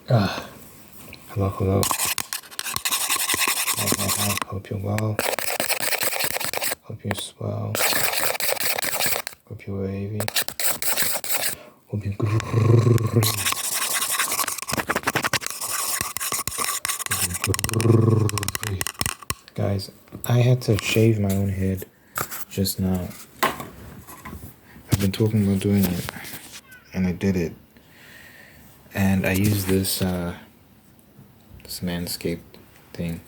Hello, hello. Hi. Hope you're well. Hope you're swell. Hope you're wavy. Hope you're great. Guys, I had to shave my own head just now. I've been talking about doing it, and I did it. And I used this Manscaped thing.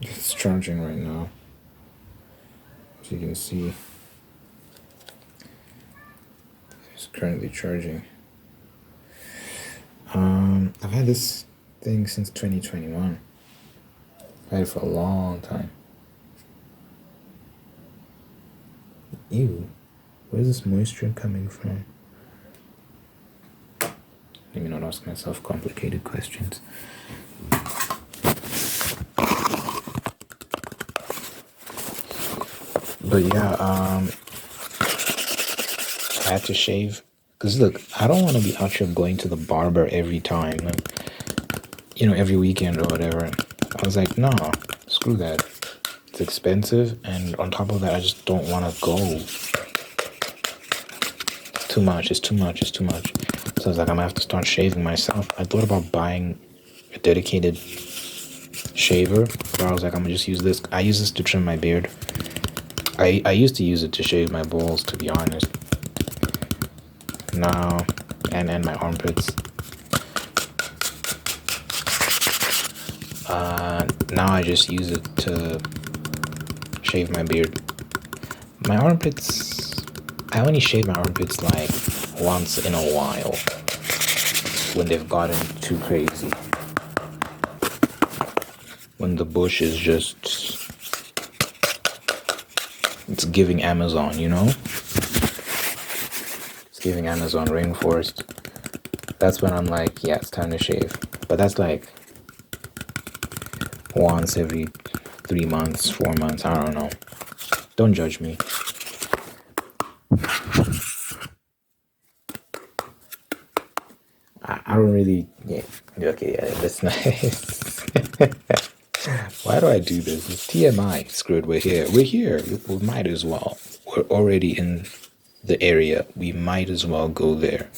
It's charging right now, as you can see. It's currently charging. I've had this thing since 2021. I've had it for a long time. Ew, where's this moisture coming from? Let me not ask myself complicated questions. But yeah, I had to shave. Because look, I don't want to be out here going to the barber every time. Every weekend or whatever. I was like, nah, screw that. It's expensive. And on top of that, I just don't want to go. It's too much. So I was like, I'm going to have to start shaving myself. I thought about buying a dedicated shaver. But I was like, I'm going to just use this. I use this to trim my beard. I used to use it to shave my balls, to be honest. Now, and my armpits. Now I just use it to shave my beard. My armpits, I only shave my armpits like once in a while when they've gotten too crazy. When the bush is just, it's giving Amazon, It's giving Amazon rainforest. That's when I'm like, yeah, it's time to shave. But that's like once every 3 months, 4 months, I don't know. Don't judge me. I don't really, that's nice. Why do I do this? It's TMI. Screwed, we're here. We might as well. We're already in the area. We might as well go there.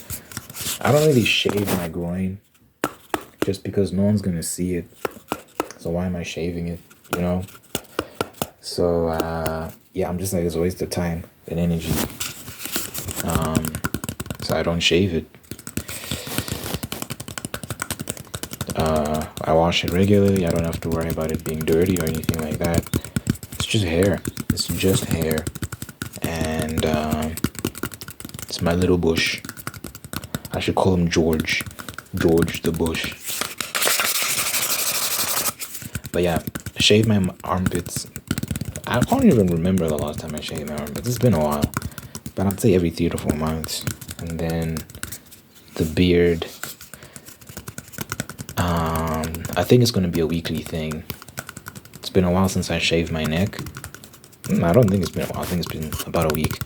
I don't really shave my groin just because no one's gonna see it. So why am I shaving it, So, yeah, I'm just like, it's a waste of time and energy. So I don't shave it. I wash it regularly. I don't have to worry about it being dirty or anything like that. It's just hair. And it's my little bush. I should call him George. George the Bush. But yeah, I shave my armpits. I can't even remember the last time I shaved my armpits. It's been a while. But I'd say every 3 to 4 months. And then the beard, I think it's going to be a weekly thing. It's been a while since I shaved my neck. I don't think it's been a while. I think it's been about a week.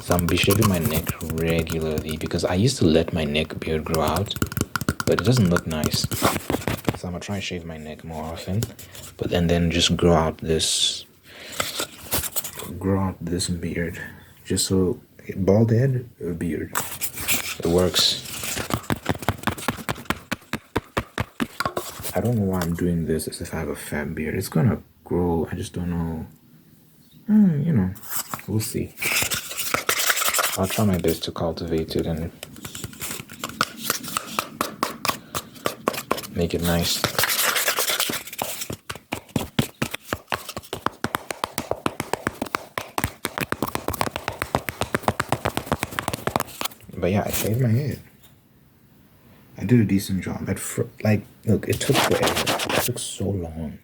So I'm going to be shaving my neck regularly because I used to let my neck beard grow out, but it doesn't look nice. So I'm going to try and shave my neck more often, but then just grow out this beard. Just so, bald head or beard. It works. I don't know why I'm doing this as if I have a fat beard. It's gonna grow. I just don't know. We'll see. I'll try my best to cultivate it and make it nice. But yeah, I shaved my head. I did a decent job. Look, it took forever. It took so long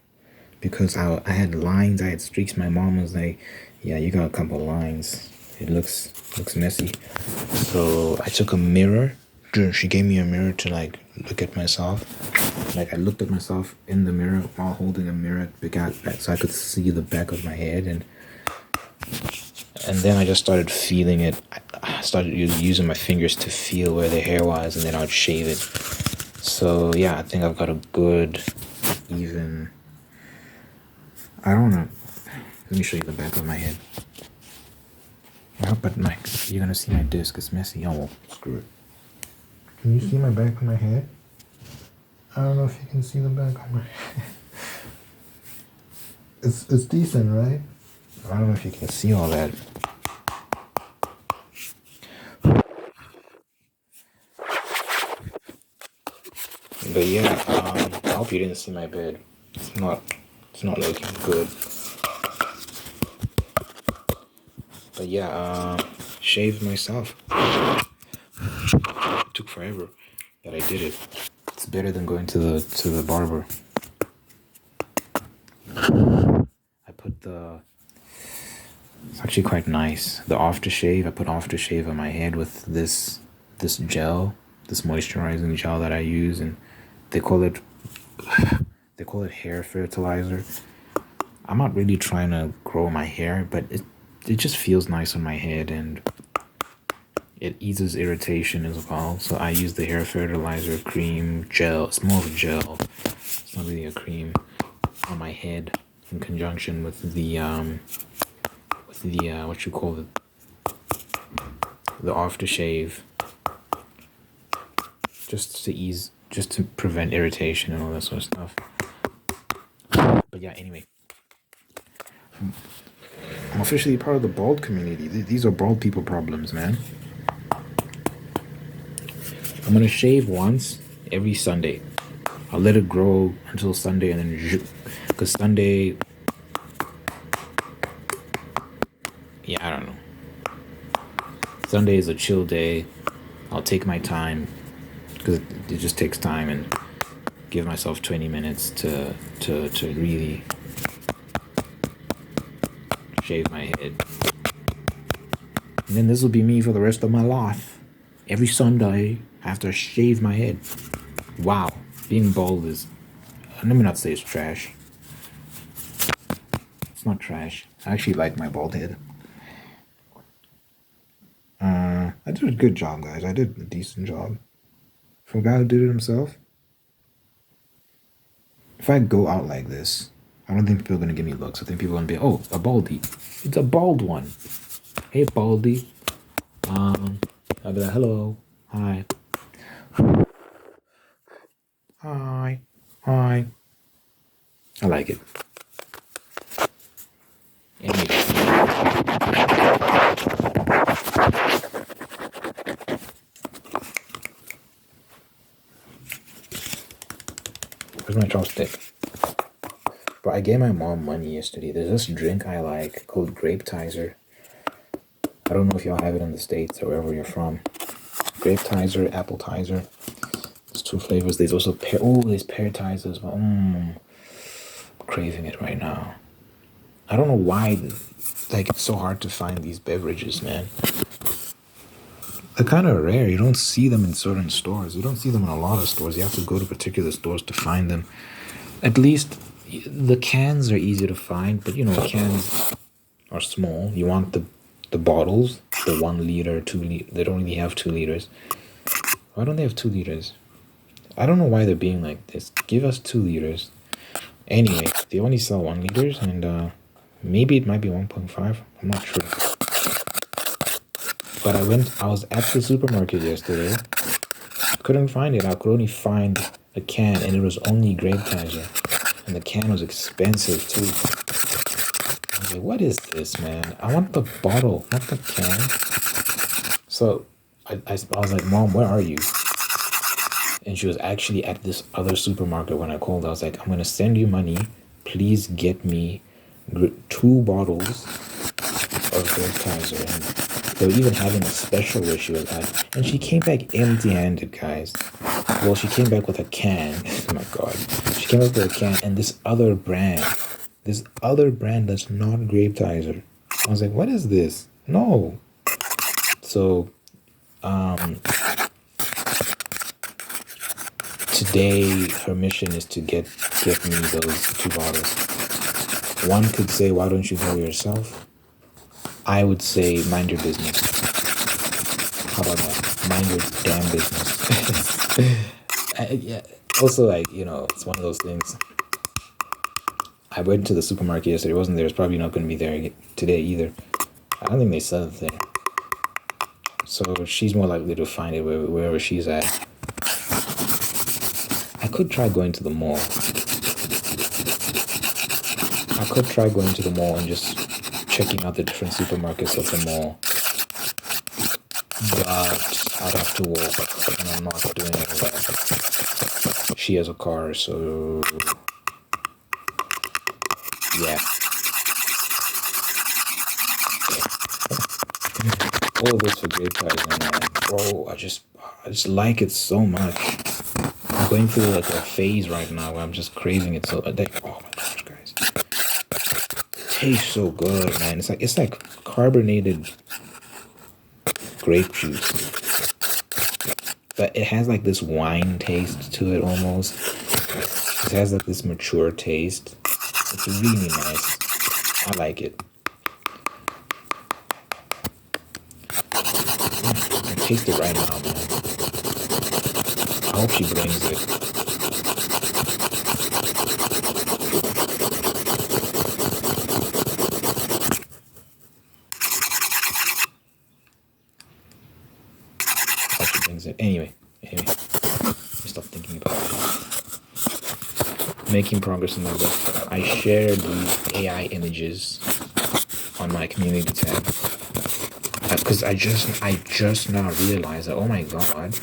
because I had lines, I had streaks. My mom was like, "Yeah, you got a couple lines. It looks messy." So I took a mirror. She gave me a mirror to like look at myself. Like I looked at myself in the mirror while holding a mirror so I could see the back of my head, and then I just started feeling it. I started using my fingers to feel where the hair was, and then I'd shave it. So yeah, I think I've got a good, even. I don't know. Let me show you the back of my head. Yeah, but you're gonna see my disc. It's messy. Oh well, screw it. Can you see my back of my head? I don't know if you can see the back of my head. It's decent, right? I don't know if you can see all that. But yeah, I hope you didn't see my bed. It's not looking good. But yeah, shaved myself. It took forever, but I did it. It's better than going to the barber. I put it's actually quite nice. The aftershave, I put aftershave on my head with this gel, this moisturizing gel that I use, and they call it hair fertilizer. I'm not really trying to grow my hair, but it just feels nice on my head, and it eases irritation as well. So I use the hair fertilizer cream gel. It's more of a gel. It's not really a cream on my head in conjunction with the what you call it, the aftershave, just to prevent irritation and all that sort of stuff. But yeah, anyway, I'm officially part of the bald community. These are bald people problems, man. I'm gonna shave once every Sunday. I'll let it grow until Sunday, and then because Sunday, yeah, I don't know. Sunday is a chill day. I'll take my time because it just takes time, and give myself 20 minutes to really shave my head. And then this will be me for the rest of my life. Every Sunday, I have to shave my head. Wow, being bald is, let me not say it's trash. It's not trash. I actually like my bald head. I did a good job, guys. I did a decent job. For a guy who did it himself. If I go out like this, I don't think people are going to give me looks. I think people are going to be, oh, a baldy. It's a bald one. Hey, baldy. I'll be like, hello. Hi. Hi. Hi. I like it. Anyway. Where's my chopstick? But I gave my mom money yesterday. There's this drink I like called grape tizer. I don't know if y'all have it in the States or wherever you're from. Grape tizer, apple tizer. There's two flavors. There's also there's pear tizer as well. I'm craving it right now. I don't know why it's so hard to find these beverages, man. They're kind of rare. You don't see them in certain stores. You don't see them in a lot of stores. You have to go to particular stores to find them. At least the cans are easy to find, but cans are small. You want the bottles, the 1 liter, 2 liter. They don't really have 2 liters. Why don't they have 2 liters? I don't know why they're being like this. Give us 2 liters. Anyway, they only sell 1 liters, and maybe it might be 1.5. I'm not sure. But I was at the supermarket yesterday. Couldn't find it. I could only find a can, and it was only grape tizer. And the can was expensive too. I was like, what is this, man? I want the bottle, not the can. So I was like, Mom, where are you? And she was actually at this other supermarket when I called. I was like, I'm going to send you money. Please get me 2 bottles of grape tizer. And they were even having a special where she was at. And she came back empty-handed, guys. Well, she came back with a can. Oh my god. She came back with a can and this other brand that's not grape tizer. I was like, what is this? No. So, today her mission is to get me those 2 bottles. One could say, why don't you go yourself? I would say, mind your business. How about that? Mind your damn business. Yeah. Also, like, it's one of those things. I went to the supermarket yesterday. It wasn't there. It's probably not going to be there today either. I don't think they sell it there. So she's more likely to find it wherever she's at. I could try going to the mall. I could try going to the mall and just checking out the different supermarkets of the mall. But I'd have to walk, and I'm not doing all that. She has a car, so yeah. All of this for grape pricing, man. Bro, I just like it so much. I'm going through like a phase right now where I'm just craving it so like, oh my gosh, guys. It tastes so good, man. It's like carbonated grape juice. But it has like this wine taste to it almost. It has like this mature taste. It's really nice. I like it. I taste it right now, man. I hope she brings it. I hope she brings it. Anyway. Stop thinking about it. Making progress in my book. I shared these AI images on my community tab. Because I just now realized that, oh my god,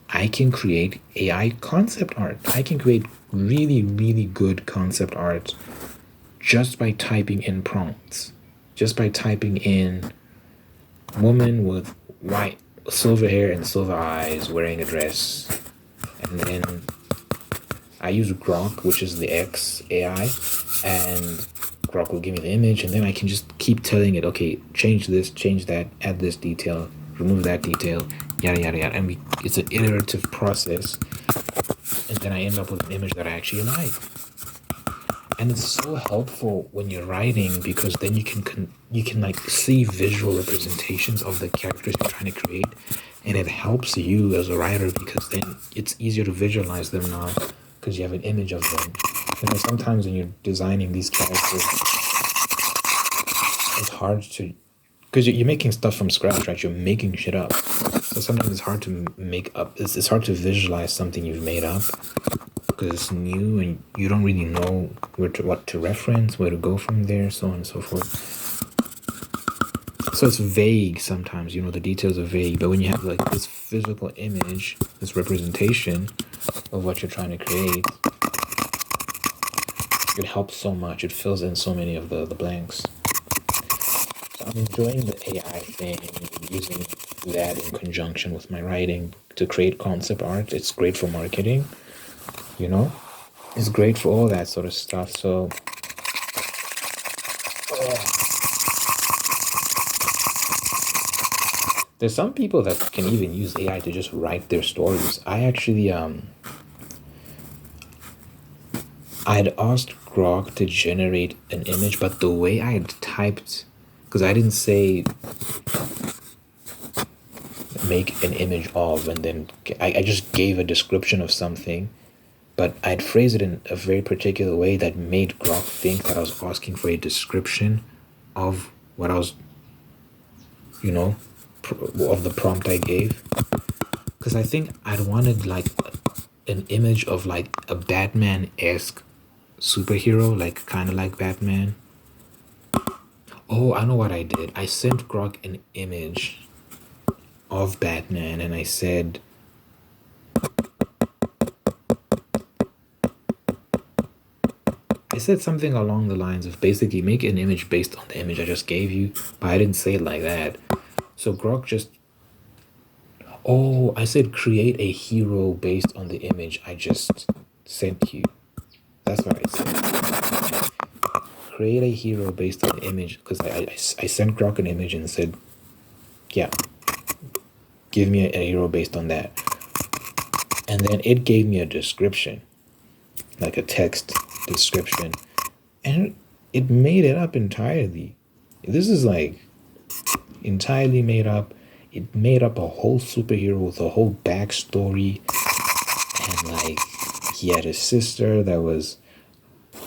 I can create AI concept art. I can create really, really good concept art just by typing in prompts. Just by typing in woman with white, silver hair and silver eyes wearing a dress. And then I use Grok, which is the X AI, and Grok will give me the image, and then I can just keep telling it, okay, change this, change that, add this detail, remove that detail, yada yada yada. And it's an iterative process, and then I end up with an image that I actually like. And it's so helpful when you're writing, because then you can like see visual representations of the characters you're trying to create, and it helps you as a writer because then it's easier to visualize them now because you have an image of them. Sometimes when you're designing these characters, it's hard to, because you're making stuff from scratch, right? You're making shit up. So sometimes it's hard to make up. It's hard to visualize something you've made up because it's new and you don't really know what to reference, where to go from there, so on and so forth. So it's vague sometimes, the details are vague. But when you have like this physical image, this representation of what you're trying to create, it helps so much. It fills in so many of the blanks. So I'm enjoying the AI thing, using that in conjunction with my writing to create concept art. It's great for marketing, It's great for all that sort of stuff. So there's some people that can even use AI to just write their stories. I actually I'd asked Grok to generate an image, but the way I had typed, because I didn't say make an image of, and then I just gave a description of something, but I'd phrase it in a very particular way that made Grok think that I was asking for a description of what I was, of the prompt I gave. Because I think I'd wanted like an image of like a Batman-esque superhero, like kind of like Batman. Oh, I know what I did. I sent Grok an image of Batman and I said, something along the lines of basically make an image based on the image I just gave you, but I didn't say it like that. So Grok just, I said create a hero based on the image I just sent you. That's what I said. Create a hero based on the image, because I sent Grok an image and said, yeah, give me a hero based on that. And then it gave me a description, like a text description, and it made it up entirely. This is like entirely made up. it made up a whole superhero with a whole backstory, and like he had a sister that was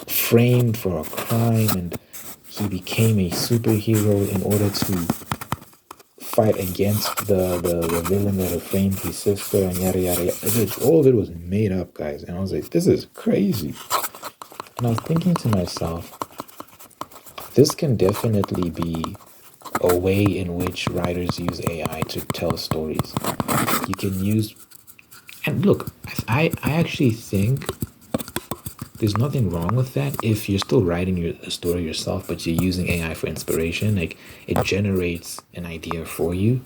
framed for a crime, and he became a superhero in order to fight against the villain that had framed his sister, and yada yada yada. All of it was made up, guys, and I was like, this is crazy. And I was thinking to myself, this can definitely be a way in which writers use AI to tell stories. You can use, and look, I actually think there's nothing wrong with that if you're still writing the story yourself, but you're using AI for inspiration. Like, it generates an idea for you.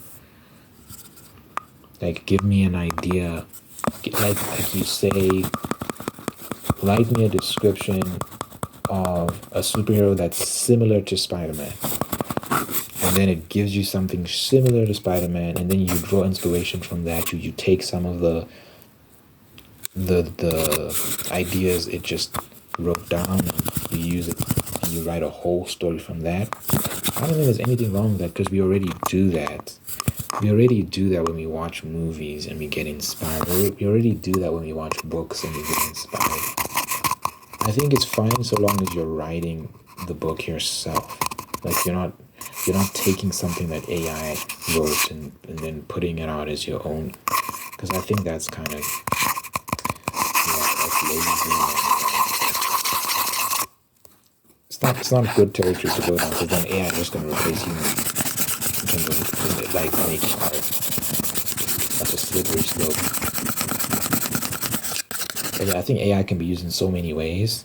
Like, give me an idea. Like you say, write me a description of a superhero that's similar to Spider-Man. And then it gives you something similar to Spider-Man, and then you draw inspiration from that. You take some of the ideas it just wrote down, and you use it, and you write a whole story from that. I don't think there's anything wrong with that, because we already do that. We already do that when we watch movies and we get inspired. We already do that when we watch books and we get inspired. I think it's fine so long as you're writing the book yourself. Like, you're not taking something that AI wrote and then putting it out as your own. Because I think that's kind of, that's lazy. It's not good territory to go down, because then AI is just going to replace humans in terms of like making art. That's a slippery slope. But yeah, I think AI can be used in so many ways.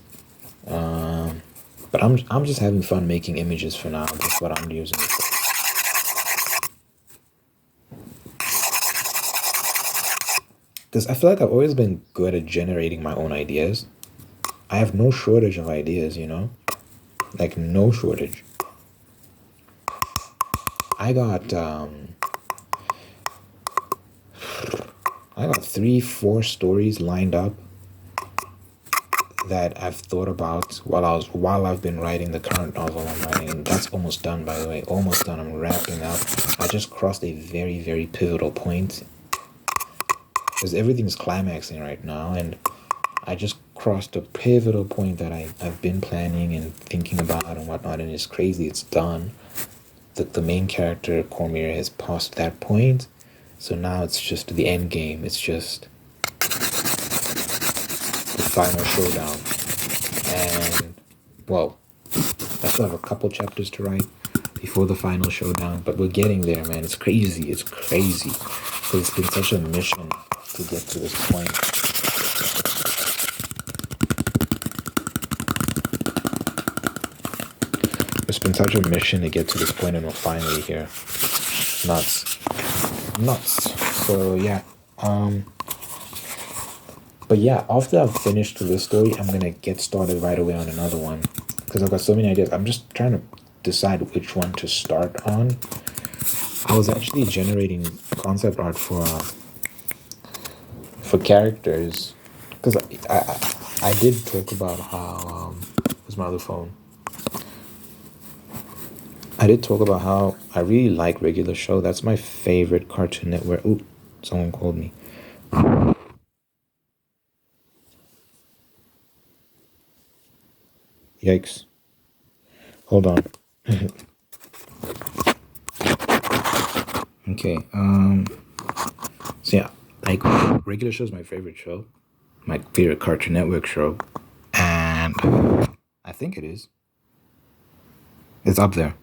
But I'm just having fun making images for now. That's what I'm using it for. Because I feel like I've always been good at generating my own ideas. I have no shortage of ideas, you know? Like, no shortage. I got 3-4 stories lined up that I've thought about while I've been writing the current novel I'm writing, and that's almost done, by the way. Almost done. I'm wrapping up. I just crossed a very, very pivotal point, because everything's climaxing right now, and I just crossed a pivotal point that I've been planning and thinking about and whatnot, and it's crazy. It's done. The main character, Cormier, has passed that point, so now it's just the end game. It's just the final showdown. And, well, I still have a couple chapters to write before the final showdown, but we're getting there, man. It's crazy. It's crazy. Because it's been such a mission to get to this point. It's been such a mission to get to this point, and we're finally here. Nuts. So yeah. But yeah, after I've finished this story, I'm gonna get started right away on another one, because I've got so many ideas. I'm just trying to decide which one to start on. I was actually generating concept art for characters, because I did talk about how where's my other phone? I did talk about how I really like Regular Show. That's my favorite Cartoon Network. Ooh, someone called me. Yikes. Hold on. Okay, so yeah, like, Regular Show is my favorite show. My favorite Cartoon Network show. And I think it is. It's up there.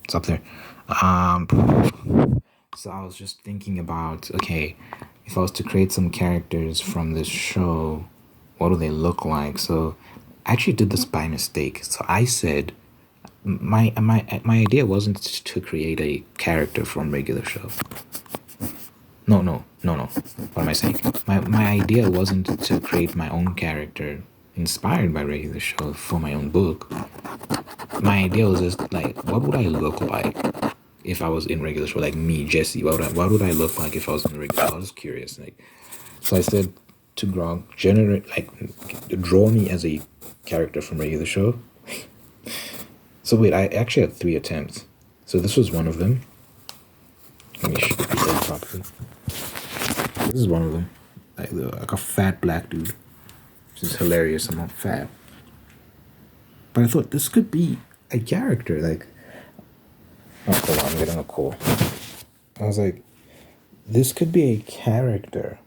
So I was just thinking about, okay, if I was to create some characters from this show, what do they look like? So I actually did this by mistake. So I said, my idea wasn't to create a character from Regular Show. No. What am I saying? My idea wasn't to create my own character inspired by Regular Show for my own book. My idea was just like, what would I look like if I was in Regular Show? Like me, Jesse. What would I look like if I was in Regular Show? I was just curious. Like, so I said to Grog, draw me as a character from Regular Show. So wait, I actually had 3 attempts. So this was one of them. Let me show you properly. This is one of them. Like a fat black dude. This is hilarious. I'm not fat. But I thought this could be a character. Like, oh, hold on, I'm getting a call. I was like, this could be a character.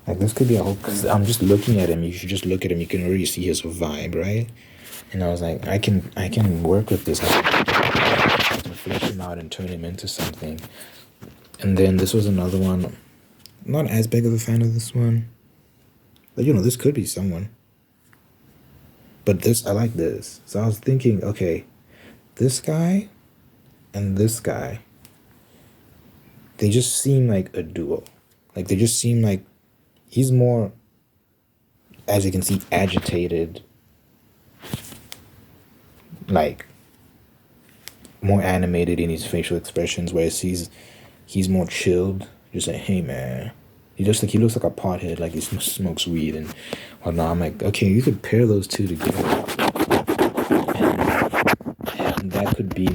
Like, this could be a whole. Because I'm just looking at him. You should just look at him. You can already see his vibe, right? And I was like, I can work with this. I can flesh him out and turn him into something. And then this was another one. I'm not as big of a fan of this one. But, you know, this could be someone. But this, I like this. So I was thinking, okay, this guy and this guy, they just seem like a duo. Like, they just seem like he's more, as you can see, agitated. Like, more animated in his facial expressions, whereas he's more chilled. Just like, hey man. He looks like a pothead, like he smokes weed and whatnot. I'm like, okay, you could pair those two together, and that could be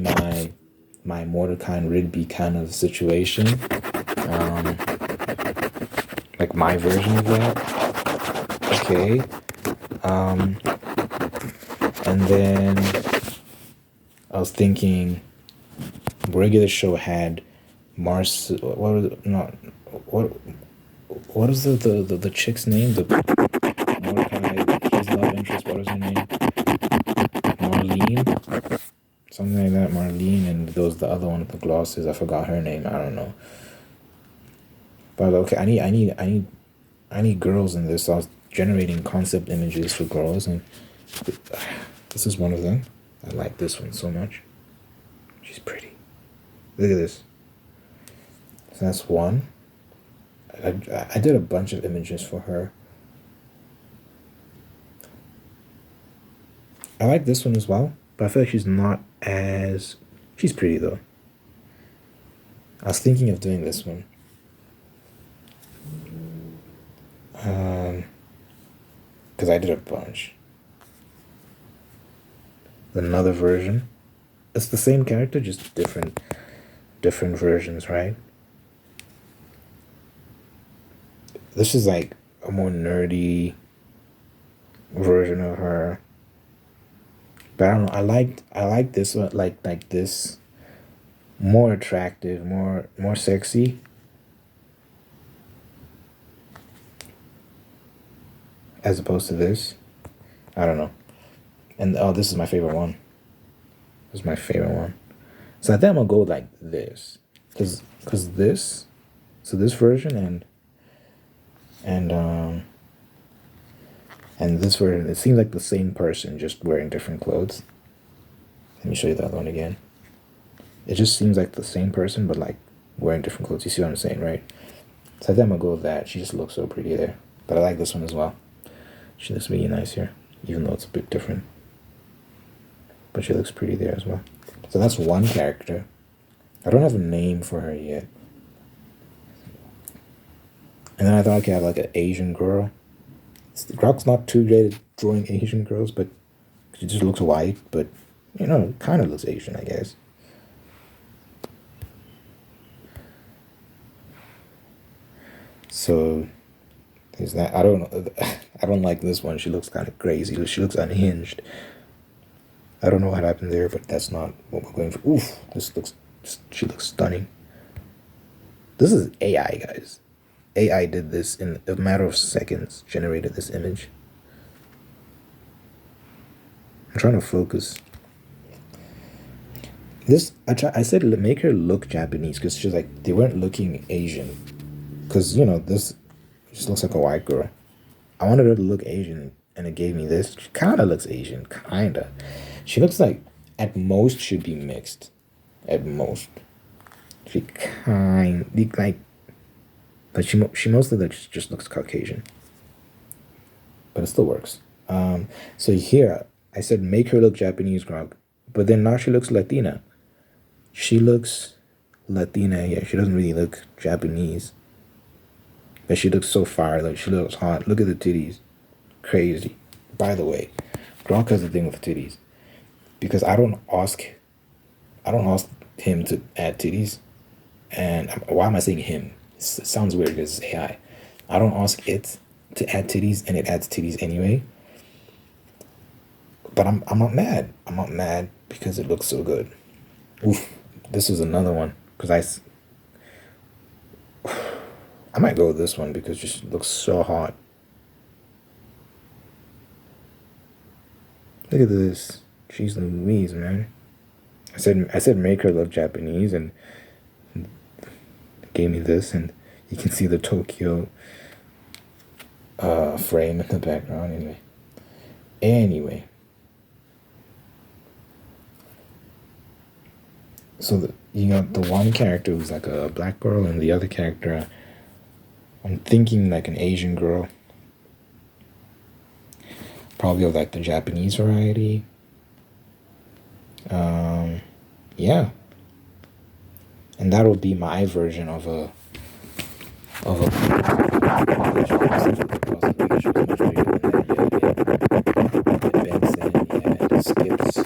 my Mordecai and Rigby kind of situation, like my version of that. Okay, and then I was thinking, regular show had Mars. What was it? Not what. What is the chick's name? The Mordecai, his love interest. What is her name? Marlene, something like that. Marlene, and there was the other one with the glasses. I forgot her name. I don't know. But okay, I need girls in this. So I was generating concept images for girls, and this is one of them. I like this one so much. She's pretty. Look at this. So that's one. I did a bunch of images for her. I like this one as well, but I feel like she's not as... She's pretty though. I was thinking of doing this one. Because I did a bunch. Another version. It's the same character, just different versions, right? This is like a more nerdy version of her. But I don't know. I like this one, like this, more attractive, more sexy. As opposed to this. I don't know. And oh, this is my favorite one. This is my favorite one. So I think I'm gonna go like this. Cause this, so this version and this version, it seems like the same person, just wearing different clothes. Let me show you the other one again. It just seems like the same person, but like wearing different clothes. You see what I'm saying, right? So I think I'm gonna go with that. She just looks so pretty there. But I like this one as well. She looks really nice here, even though it's a bit different. But she looks pretty there as well. So that's one character. I don't have a name for her yet. And then I thought I could have like an Asian girl. Grok's not too great at drawing Asian girls, but she just looks white, but you know, kind of looks Asian, I guess. So there's that. I don't like this one. She looks kind of crazy. She looks unhinged. I don't know what happened there, but that's not what we're going for. Oof, she looks stunning. This is AI, guys. AI did this in a matter of seconds, generated this image. I'm trying to focus. I said make her look Japanese because she's like, they weren't looking Asian. Because, you know, this just looks like a white girl. I wanted her to look Asian, and it gave me this. She kind of looks Asian, kind of. She looks like, at most, should be mixed. At most. She like, but she mostly just looks Caucasian. But it still works. So here, I said make her look Japanese, Grog. But then now she looks Latina. She looks Latina here. She doesn't really look Japanese. But she looks so fire. Like, she looks hot. Look at the titties. Crazy. By the way, Gronk has a thing with titties. Because I don't ask him to add titties. And why am I saying him? It sounds weird because it's AI. I don't ask it to add titties, and it adds titties anyway. But I'm not mad. I'm not mad because it looks so good. Oof, this is another one because I might go with this one because it just looks so hot. Look at this. Jeez Louise, man. I said make her love Japanese, and gave me this, and you can see the Tokyo frame in the background. Anyway. So you got the one character who's like a black girl, and the other character, I'm thinking like an Asian girl, probably of like the Japanese variety. Yeah, and that'll be my version of a skips.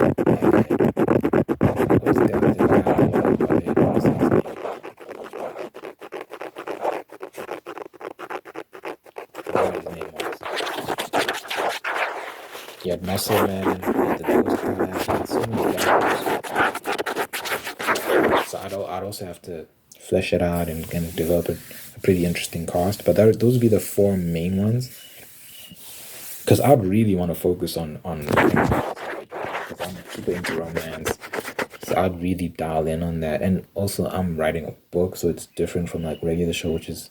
You had Muscle Man, you had the Ghost Guy, so many characters. So I'd also have to flesh it out and develop a pretty interesting cast. But those would be the four main ones. Because I'd really want to focus on because I'm super into romance. So I'd really dial in on that. And also I'm writing a book, so it's different from like regular show, which is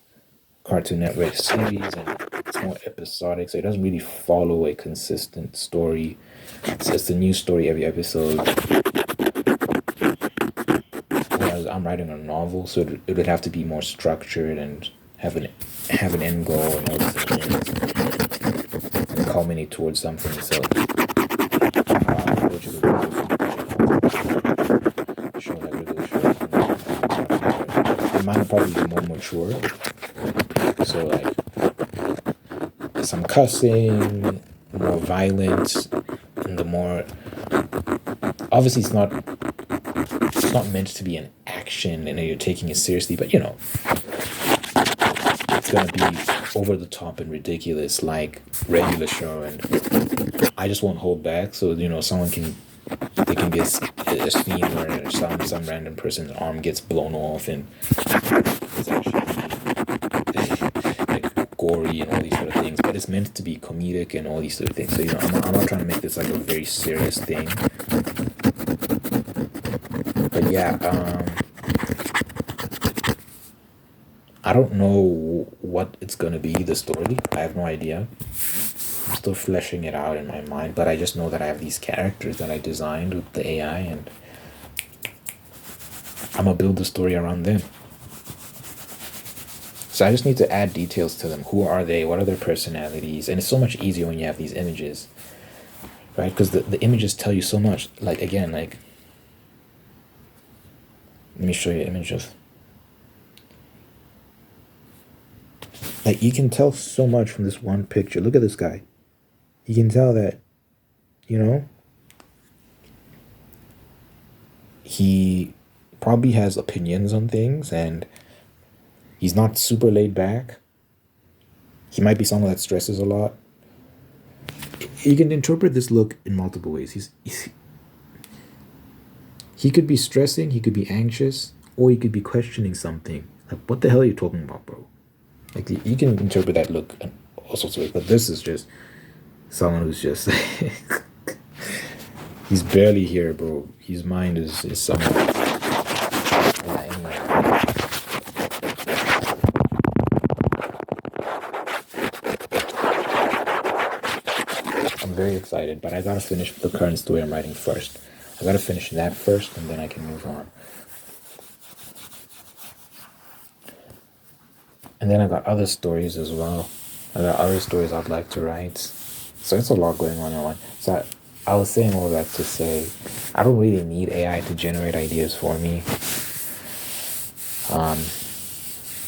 Cartoon Network series, and it's more episodic, so it doesn't really follow a consistent story. It's a new story every episode. Whereas I'm writing a novel, so it would have to be more structured and have an end goal and all these things, and culminate towards something. So mine probably be more mature. So like some cussing, more violence, and the more obviously it's not meant to be an action and you're taking it seriously, but it's gonna be over the top and ridiculous like regular show, and I just won't hold back. So someone can there can be a scene where some random person's arm gets blown off and it's actually like gory and all these sort of things, but it's meant to be comedic and all these sort of things. So I'm not trying to make this like a very serious thing. But yeah, I don't know what it's gonna be, the story. I have no idea. I'm still fleshing it out in my mind, but I just know that I have these characters that I designed with the AI, and I'm gonna build the story around them. So I just need to add details to them. Who are they? What are their personalities? And it's so much easier when you have these images, right? Because the images tell you so much. Like, again, like, let me show you an image of, like, you can tell so much from this one picture. Look at this guy. You can tell that, he probably has opinions on things, and he's not super laid back. He might be someone that stresses a lot. You can interpret this look in multiple ways. He could be stressing, he could be anxious, or he could be questioning something. Like, what the hell are you talking about, bro? Like, you can interpret that look in all sorts of ways, but this is just someone who's just he's barely here, bro. His mind is somewhere. Yeah, anyway. I'm very excited, but I gotta finish the current story I'm writing first. I gotta finish that first, and then I can move on. And then I got other stories as well. I got other stories I'd like to write. So it's a lot going on at once. So I was saying all that to say, I don't really need AI to generate ideas for me.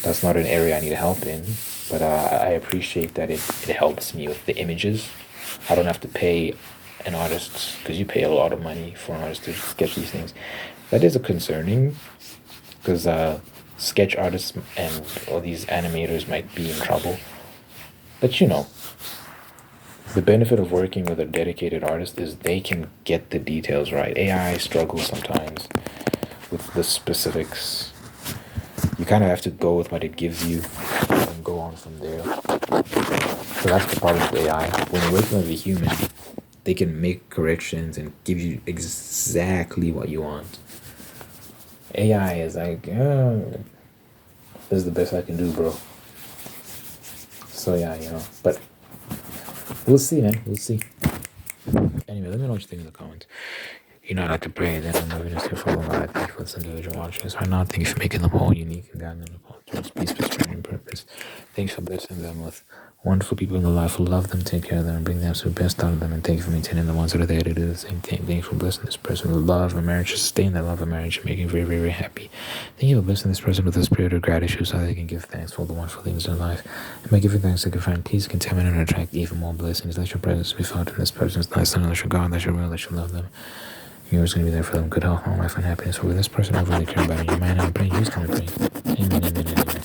That's not an area I need help in, but I appreciate that it helps me with the images. I don't have to pay an artist, because you pay a lot of money for an artist to sketch these things. That is a concerning, because sketch artists and all these animators might be in trouble. But you know, the benefit of working with a dedicated artist is they can get the details right. AI struggles sometimes with the specifics. You kind of have to go with what it gives you and go on from there. So that's the problem with AI. When you're working with a human, they can make corrections and give you exactly what you want. AI is like, this is the best I can do, bro. So yeah, you know, but we'll see, man. We'll see. Anyway, let me know what you think in the comments. You know, I like to pray that I'm moving this here for a while. Thank you for this individual watching this right now. Thank you for making them all unique and guiding them towards peace, prosperity, and purpose. Thanks for blessing them with wonderful people in their life who love them, take care of them, and bring the absolute best out of them. And thank you for maintaining the ones that are there to do the same thing. Thank you for blessing this person with love and marriage, sustain that love and marriage, and making very, very, very happy. Thank you for blessing this person with the spirit of gratitude so they can give thanks for all the wonderful things in life. And by giving thanks, they can find peace, contentment, and attract even more blessings. Let your presence be felt in this person's life. Let your God, let your will, let your love them. You're always going to be there for them. Good health, long life, and happiness. For this person, I really care about you. You might not pray, you just kind of pray. Amen, amen, amen.